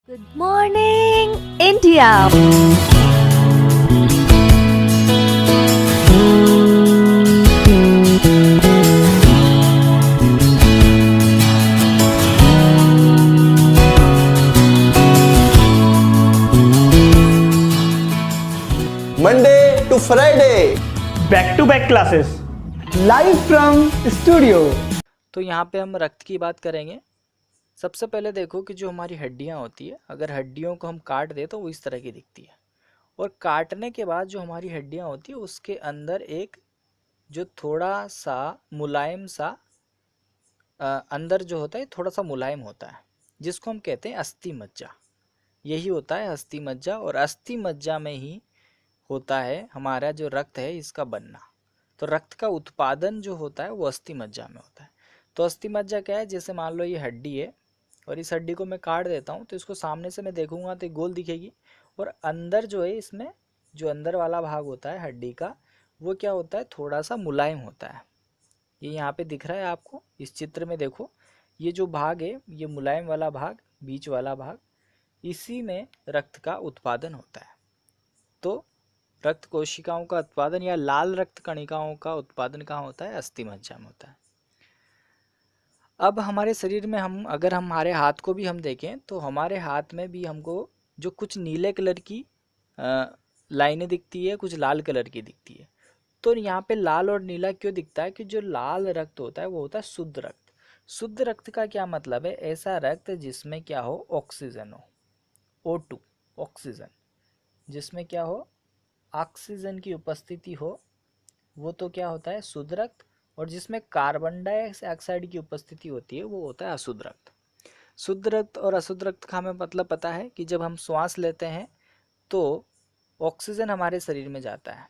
Good morning, India. Monday to Friday. Back to back classes Live from studio. तो यहाँ पे हम रक्त की बात करेंगे। सबसे पहले देखो कि जो हमारी हड्डियाँ होती है, अगर हड्डियों को हम काट दें तो वो इस तरह की दिखती है। और काटने के बाद जो हमारी हड्डियाँ होती है उसके अंदर एक जो थोड़ा सा मुलायम सा अंदर जो होता है थोड़ा सा मुलायम होता है, जिसको हम कहते हैं अस्थि मज्जा। यही होता है अस्थि मज्जा, और अस्थि मज्जा में ही होता है हमारा जो रक्त है इसका बनना। तो रक्त का उत्पादन जो होता है वो अस्थि मज्जा में होता है। तो अस्थि मज्जा क्या है, जैसे मान लो ये हड्डी है और इस हड्डी को मैं काट देता हूँ तो इसको सामने से मैं देखूंगा तो गोल दिखेगी, और अंदर जो है इसमें जो अंदर वाला भाग होता है हड्डी का वो क्या होता है, थोड़ा सा मुलायम होता है। ये यहाँ पे दिख रहा है आपको, इस चित्र में देखो, ये जो भाग है ये मुलायम वाला भाग, बीच वाला भाग, इसी में रक्त का उत्पादन होता है। तो रक्त कोशिकाओं का उत्पादन या लाल रक्त कणिकाओं का उत्पादन कहाँ होता है, अस्थि मज्जा में होता है। अब हमारे शरीर में हम अगर हमारे हाथ को भी हम देखें तो हमारे हाथ में भी हमको जो कुछ नीले कलर की लाइनें दिखती है, कुछ लाल कलर की दिखती है। तो यहाँ पे लाल और नीला क्यों दिखता है कि जो लाल रक्त होता है वो होता है शुद्ध रक्त। शुद्ध रक्त का क्या मतलब है, ऐसा रक्त जिसमें क्या हो, ऑक्सीजन हो, O2 ऑक्सीजन, जिसमें क्या हो, ऑक्सीजन की उपस्थिति हो, वो तो क्या होता है शुद्ध रक्त। और जिसमें कार्बन डाइऑक्साइड की उपस्थिति होती है वो होता है अशुद्ध रक्त। शुद्ध रक्त और अशुद्ध रक्त का हमें मतलब पता है कि जब हम श्वास लेते हैं तो ऑक्सीजन हमारे शरीर में जाता है,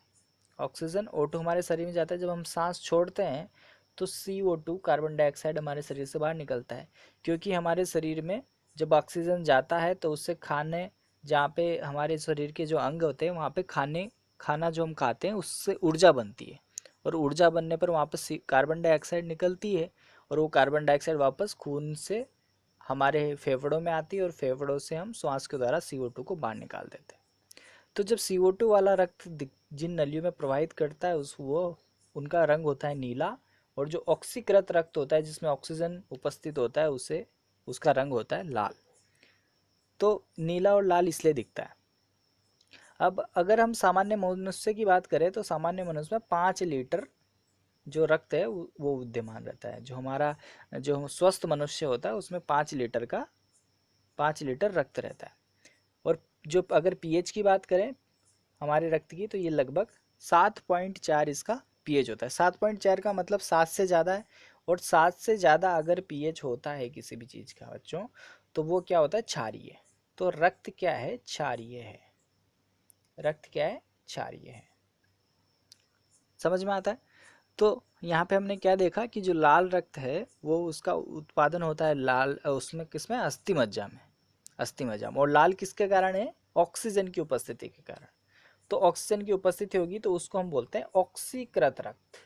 ऑक्सीजन O2 हमारे शरीर में जाता है। जब हम सांस छोड़ते हैं तो CO2 कार्बन डाइऑक्साइड हमारे शरीर से बाहर निकलता है, क्योंकि हमारे शरीर में जब ऑक्सीजन जाता है तो उससे खाने, जहाँ पे हमारे शरीर के जो अंग होते हैं वहाँ पे खाना जो हम खाते हैं उससे ऊर्जा बनती है, और ऊर्जा बनने पर वापस कार्बन डाइऑक्साइड निकलती है, और वो कार्बन डाइऑक्साइड वापस खून से हमारे फेफड़ों में आती है, और फेफड़ों से हम श्वास के द्वारा CO2 को बाहर निकाल देते हैं। तो जब CO2 वाला रक्त जिन नलियों में प्रवाहित करता है वो उनका रंग होता है नीला, और जो ऑक्सीकृत रक्त होता है जिसमें ऑक्सीजन उपस्थित होता है उसे उसका रंग होता है लाल। तो नीला और लाल इसलिए दिखता है। अब अगर हम सामान्य मनुष्य की बात करें तो सामान्य मनुष्य में 5 लीटर जो रक्त है वो विद्यमान रहता है। जो हमारा जो स्वस्थ मनुष्य होता है उसमें 5 लीटर रक्त रहता है। और जो अगर पीएच की बात करें हमारे रक्त की तो ये लगभग 7.4 इसका पीएच होता है। 7.4 का मतलब 7 से ज़्यादा है, और 7 से ज़्यादा अगर पीएच होता है किसी भी चीज़ का बच्चों तो वो क्या होता है, क्षारीय। तो रक्त क्या है, क्षारीय है। रक्त क्या है, क्षारीय है। समझ में आता है। तो यहाँ पे हमने क्या देखा कि जो लाल रक्त है वो उसका उत्पादन होता है लाल उसमें किसमें, अस्थि मज्जा में, अस्थि मज्जा में। और लाल किसके कारण है, ऑक्सीजन की उपस्थिति के कारण। तो ऑक्सीजन की उपस्थिति होगी तो उसको हम बोलते हैं ऑक्सीकृत रक्त।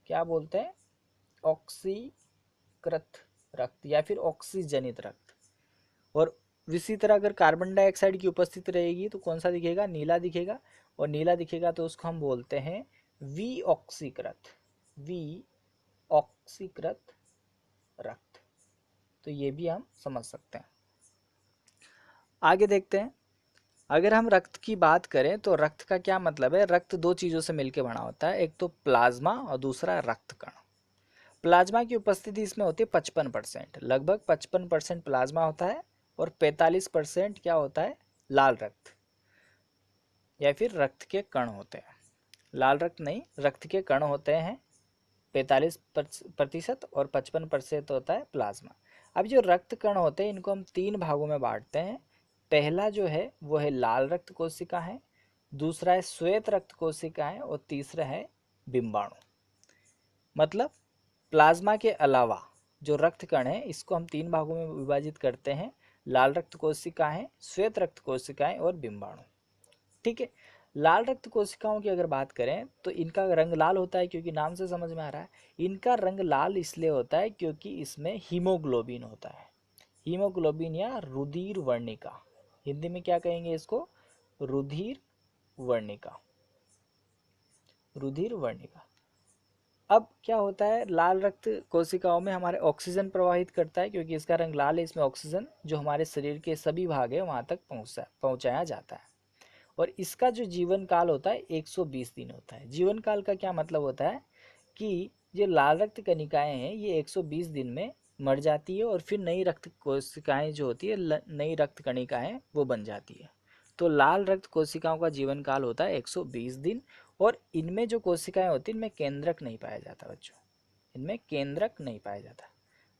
क्या बोलते हैं, ऑक्सीकृत रक्त या फिर ऑक्सीजनित रक्त। और इसी तरह अगर कार्बन डाइऑक्साइड की उपस्थिति रहेगी तो कौन सा दिखेगा, नीला दिखेगा। और नीला दिखेगा तो उसको हम बोलते हैं वी ऑक्सीकृत रक्त। तो ये भी हम समझ सकते हैं। आगे देखते हैं। अगर हम रक्त की बात करें तो रक्त का क्या मतलब है, रक्त दो चीज़ों से मिलकर बना होता है, एक तो प्लाज्मा और दूसरा रक्त कण। प्लाज्मा की उपस्थिति इसमें होती है 55%, लगभग 55% प्लाज्मा होता है, और 45% क्या होता है, लाल रक्त या फिर रक्त के कण होते हैं। लाल रक्त नहीं, रक्त के कण होते हैं 45% और 55% होता है प्लाज्मा। अब जो रक्त कण होते हैं इनको हम 3 भागों में बांटते हैं। पहला जो है वो है लाल रक्त कोशिका है, दूसरा है श्वेत रक्त कोशिका है, और तीसरा है बिंबाणु। मतलब प्लाज्मा के अलावा जो रक्त कण है इसको हम 3 भागों में विभाजित करते हैं, लाल रक्त कोशिकाएं, श्वेत रक्त कोशिकाएं और बिंबाणु। ठीक है। लाल रक्त कोशिकाओं की अगर बात करें तो इनका रंग लाल होता है, क्योंकि नाम से समझ में आ रहा है। इनका रंग लाल इसलिए होता है क्योंकि इसमें हीमोग्लोबिन होता है। हीमोग्लोबिन या रुधिर वर्णिका, हिंदी में क्या कहेंगे इसको, रुधिर वर्णिका, रुधिर वर्णिका। अब क्या होता है, लाल रक्त कोशिकाओं में हमारे ऑक्सीजन प्रवाहित करता है, क्योंकि इसका रंग लाल है, इसमें ऑक्सीजन जो हमारे शरीर के सभी भाग है वहाँ तक पहुँचाया जाता है। और इसका जो जीवन काल होता है 120 दिन होता है। जीवन काल का क्या मतलब होता है कि जो लाल रक्त कणिकाएं हैं ये 120 दिन में मर जाती है और फिर नई रक्त कोशिकाएं जो होती है, नई रक्त कणिकाएं वो बन जाती है। तो लाल रक्त कोशिकाओं का जीवन काल होता है 120 दिन। और इनमें जो कोशिकाएं होती हैं इनमें केंद्रक नहीं पाया जाता बच्चों, इनमें केंद्रक नहीं पाया जाता।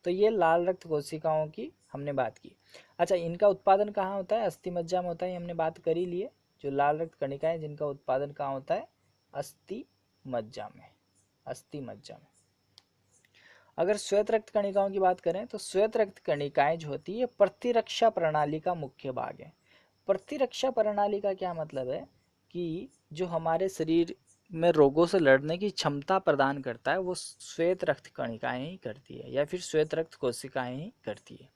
तो ये लाल रक्त कोशिकाओं की हमने बात की। अच्छा, इनका उत्पादन कहाँ होता है, अस्थि मज्जा में होता है, हमने बात कर ही लिए। जो लाल रक्त कणिकाएं जिनका उत्पादन कहाँ होता है, अस्थि मज्जा में, अस्थि मज्जा में। अगर श्वेत रक्त कणिकाओं की बात करें तो श्वेत रक्त कणिकाएं जो होती है प्रतिरक्षा प्रणाली का मुख्य भाग है। प्रतिरक्षा प्रणाली का क्या मतलब है कि जो हमारे शरीर में रोगों से लड़ने की क्षमता प्रदान करता है वो श्वेत रक्त कणिकाएं ही करती है, या फिर श्वेत रक्त कोशिकाएं ही करती है।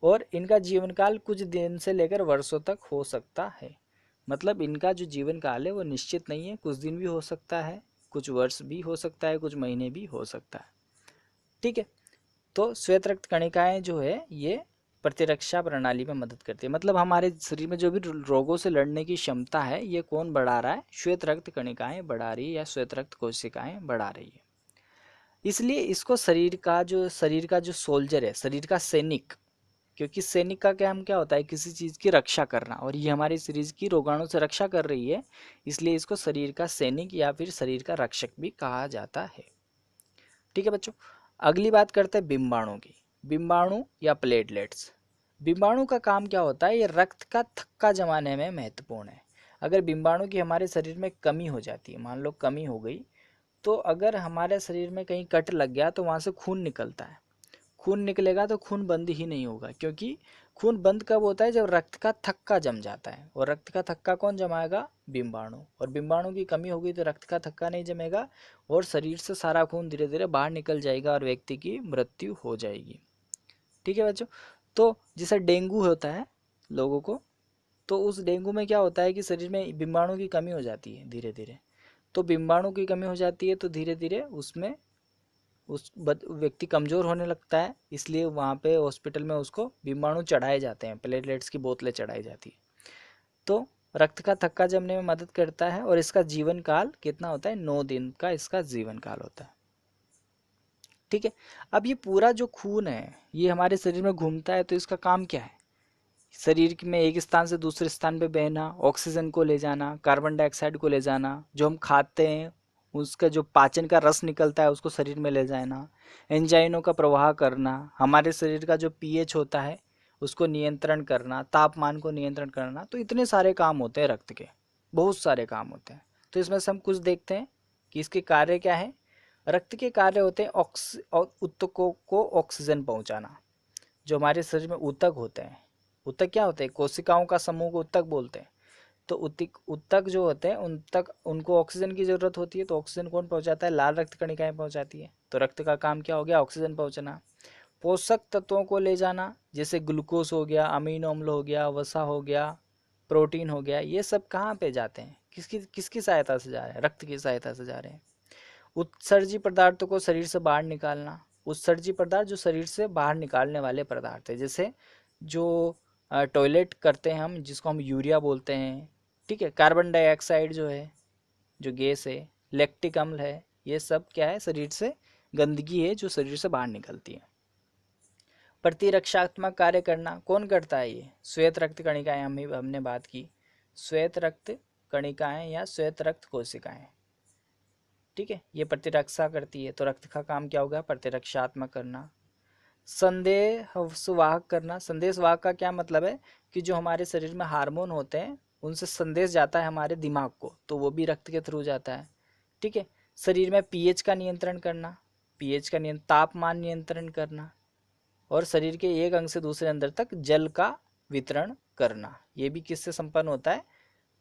और इनका जीवन काल कुछ दिन से लेकर वर्षों तक हो सकता है। मतलब इनका जो जीवन काल है वो निश्चित नहीं है, कुछ दिन भी हो सकता है, कुछ वर्ष भी हो सकता है, कुछ महीने भी हो सकता है। ठीक है, तो श्वेत रक्त कणिकाएं जो है ये प्रतिरक्षा प्रणाली में मदद करती है। मतलब हमारे शरीर में जो भी रोगों से लड़ने की क्षमता है ये कौन बढ़ा रहा है, श्वेत रक्त कणिकाएं बढ़ा रही है, या श्वेत रक्त कोशिकाएं बढ़ा रही है। इसलिए इसको शरीर का जो सोल्जर है, शरीर का सैनिक, क्योंकि सैनिक का काम क्या होता है, किसी चीज़ की रक्षा करना, और ये हमारे शरीर की रोगाणु से रक्षा कर रही है, इसलिए इसको शरीर का सैनिक या फिर शरीर का रक्षक भी कहा जाता है। ठीक है बच्चों, अगली बात करते हैं बिंबाणु की। बिंबाणु या प्लेटलेट्स। बिंबाणु का काम क्या होता है, ये रक्त का थक्का जमाने में महत्वपूर्ण है। अगर बिंबाणु की हमारे शरीर में कमी हो जाती है, मान लो कमी हो गई, तो अगर हमारे शरीर में कहीं कट लग गया तो वहाँ से खून निकलता है। खून निकलेगा तो खून बंद ही नहीं होगा, क्योंकि खून बंद कब होता है, जब रक्त का थक्का जम जाता है। और रक्त का थक्का कौन जमाएगा, बिंबाणु। और बिंबाणु की कमी होगी तो रक्त का थक्का नहीं जमेगा और शरीर से सारा खून धीरे धीरे बाहर निकल जाएगा और व्यक्ति की मृत्यु हो जाएगी। ठीक है बच्चों, तो जैसे डेंगू होता है लोगों को, तो उस डेंगू में क्या होता है कि शरीर में बिंबाणु की कमी हो जाती है धीरे धीरे। तो बिंबाणु की कमी हो जाती है तो धीरे धीरे उसमें उस व्यक्ति कमज़ोर होने लगता है, इसलिए वहाँ पे हॉस्पिटल में उसको बिंबाणु चढ़ाए जाते हैं, प्लेटलेट्स की बोतलें चढ़ाई जाती है। तो रक्त का थक्का जमने में मदद करता है और इसका जीवन काल कितना होता है, 9 दिन का इसका जीवन काल होता है। ठीक है, अब ये पूरा जो खून है ये हमारे शरीर में घूमता है, तो इसका काम क्या है, शरीर में एक स्थान से दूसरे स्थान पे बहना, ऑक्सीजन को ले जाना, कार्बन डाइऑक्साइड को ले जाना, जो हम खाते हैं उसका जो पाचन का रस निकलता है उसको शरीर में ले जाना, एंजाइमों का प्रवाह करना, हमारे शरीर का जो पीएच होता है उसको नियंत्रण करना, तापमान को नियंत्रण करना। तो इतने सारे काम होते हैं रक्त के, बहुत सारे काम होते हैं। तो इसमें से हम कुछ देखते हैं कि इसके कार्य क्या है। रक्त के कार्य होते हैं ऊतकों को ऑक्सीजन पहुंचाना। जो हमारे शरीर में ऊतक होते हैं, ऊतक क्या होते हैं, कोशिकाओं का समूह को ऊतक बोलते हैं। तो ऊतक जो होते हैं उन तक उनको ऑक्सीजन की ज़रूरत होती है, तो ऑक्सीजन कौन पहुंचाता है, लाल रक्त कणिकाएं पहुंचाती है। तो रक्त का काम क्या हो गया, ऑक्सीजन पहुंचाना। पोषक तत्वों को ले जाना, जैसे ग्लूकोज हो गया, अमीनो अम्ल हो गया, वसा हो गया, प्रोटीन हो गया, ये सब कहाँ पे जाते हैं, किसकी सहायता से जा रहे हैं, रक्त की सहायता से जा रहे हैं। उत्सर्जी पदार्थों को शरीर से बाहर निकालना। उत्सर्जी पदार्थ जो शरीर से बाहर निकालने वाले पदार्थ है, जैसे जो टॉयलेट करते हैं हम, जिसको हम यूरिया बोलते हैं। ठीक है, कार्बन डाइऑक्साइड जो है, जो गैस है, लैक्टिक अम्ल है, ये सब क्या है, शरीर से गंदगी है जो शरीर से बाहर निकलती है। प्रतिरक्षात्मक कार्य करना कौन करता है, ये श्वेत रक्त कणिकाएं, हमने बात की श्वेत रक्त कणिकाएं या श्वेत रक्त कोशिकाएं। ठीक है, ये प्रतिरक्षा करती है। तो रक्त का काम क्या होगा, प्रतिरक्षात्मक करना। संदेशवाहक करना। संदेशवाहक का क्या मतलब है कि जो हमारे शरीर में हार्मोन होते हैं उनसे संदेश जाता है हमारे दिमाग को, तो वो भी रक्त के थ्रू जाता है। ठीक है, शरीर में पीएच का नियंत्रण करना, तापमान नियंत्रण करना, और शरीर के एक अंग से दूसरे अंदर तक जल का वितरण करना। ये भी किससे संपन्न होता है,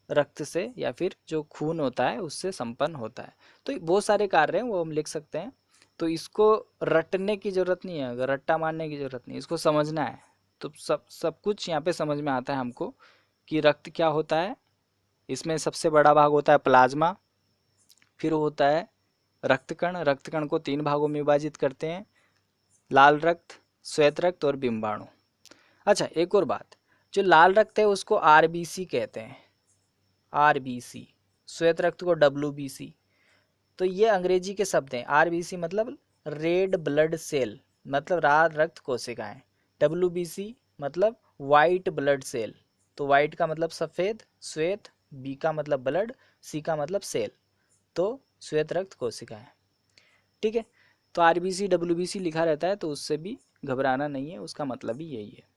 रक्त से, या फिर जो खून होता है उससे संपन्न होता है। तो बहुत सारे कार्य हैं वो हम लिख सकते हैं। तो इसको रटने की ज़रूरत नहीं है, अगर रट्टा मारने की ज़रूरत नहीं, इसको समझना है। तो सब कुछ यहाँ पे समझ में आता है हमको कि रक्त क्या होता है। इसमें सबसे बड़ा भाग होता है प्लाज्मा, फिर होता है रक्तकण। रक्तकण को 3 भागों में विभाजित करते हैं, लाल रक्त, श्वेत रक्त और बिंबाणु। अच्छा, एक और बात, जो लाल रक्त है उसको आरबीसी कहते हैं, आरबीसी। श्वेत रक्त को डब्ल्यूबीसी। तो ये अंग्रेजी के शब्द हैं। आरबीसी मतलब रेड ब्लड सेल, मतलब लाल रक्त कोशिकाएं। डब्ल्यूबीसी मतलब वाइट ब्लड सेल। तो वाइट का मतलब सफ़ेद, श्वेत, बी का मतलब ब्लड, सी का मतलब सेल, तो श्वेत रक्त कोशिकाएं। ठीक है, तो आरबीसी डब्ल्यूबीसी लिखा रहता है तो उससे भी घबराना नहीं है, उसका मतलब ही यही है।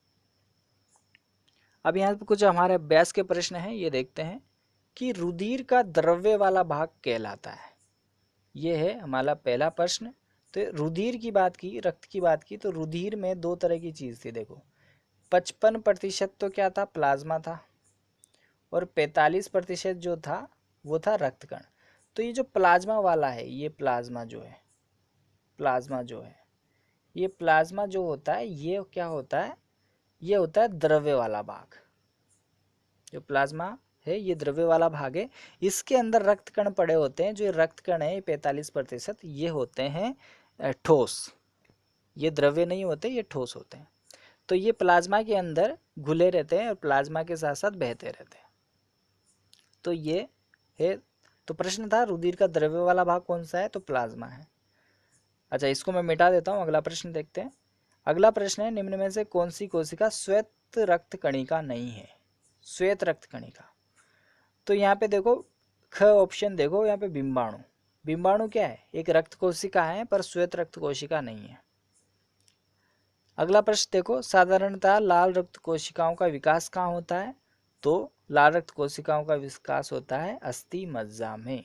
अब यहाँ पर कुछ हमारे अभ्यास के प्रश्न हैं, ये देखते हैं कि रुधिर का द्रव्य वाला भाग कहलाता है। ये है हमारा पहला प्रश्न। तो रुधिर की बात की, रक्त की बात की, तो रुधिर में 2 तरह की चीज़ थी। देखो, 55% तो क्या था, प्लाज्मा था, और 45% जो था वो था रक्तकण। तो ये जो प्लाज्मा वाला है, ये प्लाज्मा जो है, प्लाज्मा जो है, ये प्लाज्मा जो होता है, ये क्या होता है, ये होता है द्रव्य वाला भाग। जो प्लाज्मा है ये द्रव्य वाला भाग है। इसके अंदर रक्तकण पड़े होते हैं। जो ये रक्तकण है 45%, ये होते हैं ठोस। ये द्रव्य नहीं होते, ये ठोस होते हैं। तो ये प्लाज्मा के अंदर घुले रहते हैं और प्लाज्मा के साथ साथ बहते रहते हैं। तो ये है। तो प्रश्न था रुधिर का द्रव्य वाला भाग कौन सा है, तो प्लाज्मा है। अच्छा, इसको मैं मिटा देता हूँ, अगला प्रश्न देखते हैं। अगला प्रश्न है, निम्न में से कौन सी कोशिका श्वेत रक्त कणिका नहीं है। श्वेत रक्त कणिका, तो यहाँ पे देखो ख ऑप्शन देखो, यहाँ पे बिंबाणु। बिंबाणु क्या है, एक रक्त कोशिका है पर श्वेत रक्त कोशिका नहीं है। अगला प्रश्न देखो, साधारणतः लाल रक्त कोशिकाओं का विकास कहाँ होता है, तो लाल रक्त कोशिकाओं का विकास होता है अस्थि मज्जा में।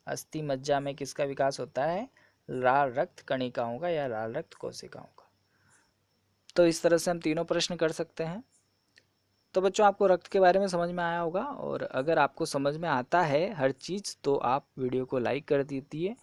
अस्थि मज्जा में किसका विकास होता है, लाल रक्त कणिकाओं का या लाल रक्त कोशिकाओं का। तो इस तरह से हम तीनों प्रश्न कर सकते हैं। तो बच्चों, आपको रक्त के बारे में समझ में आया होगा, और अगर आपको समझ में आता है हर चीज़ तो आप वीडियो को लाइक कर दीजिए